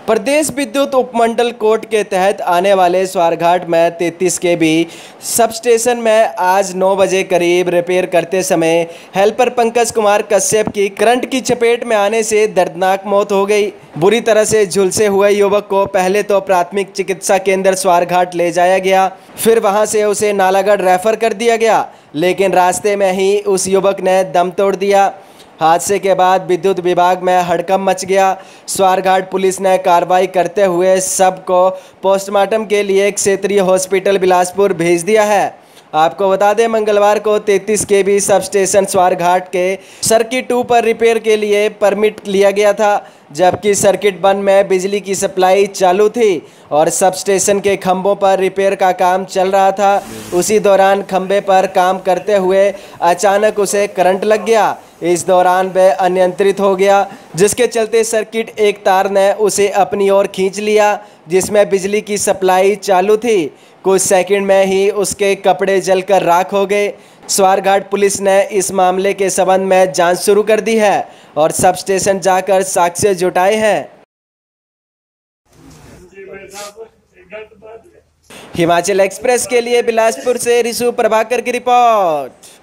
प्रदेश विद्युत उपमंडल कोर्ट के तहत आने वाले स्वारघाट में 33 केवी सब स्टेशन में आज 9 बजे करीब रिपेयर करते समय हेल्पर पंकज कुमार कश्यप की करंट की चपेट में आने से दर्दनाक मौत हो गई। बुरी तरह से झुलसे हुए युवक को पहले तो प्राथमिक चिकित्सा केंद्र स्वारघाट ले जाया गया, फिर वहां से उसे नालागढ़ रेफर कर दिया गया, लेकिन रास्ते में ही उस युवक ने दम तोड़ दिया। हादसे के बाद विद्युत विभाग में हड़कंप मच गया। स्वारघाट पुलिस ने कार्रवाई करते हुए शव को पोस्टमार्टम के लिए क्षेत्रीय हॉस्पिटल बिलासपुर भेज दिया है। आपको बता दें, मंगलवार को 33 केवी सब स्टेशन स्वारघाट के सर्किट 2 पर रिपेयर के लिए परमिट लिया गया था, जबकि सर्किट 1 में बिजली की सप्लाई चालू थी और सब स्टेशन के खंभों पर रिपेयर का काम चल रहा था। उसी दौरान खंभे पर काम करते हुए अचानक उसे करंट लग गया। इस दौरान वह अनियंत्रित हो गया, जिसके चलते सर्किट एक तार ने उसे अपनी ओर खींच लिया, जिसमें बिजली की सप्लाई चालू थी। कुछ सेकंड में ही उसके कपड़े जलकर राख हो गए। स्वारघाट पुलिस ने इस मामले के संबंध में जांच शुरू कर दी है और सब स्टेशन जाकर साक्ष्य जुटाए हैं। हिमाचल एक्सप्रेस के लिए बिलासपुर से ऋषु प्रभाकर की रिपोर्ट।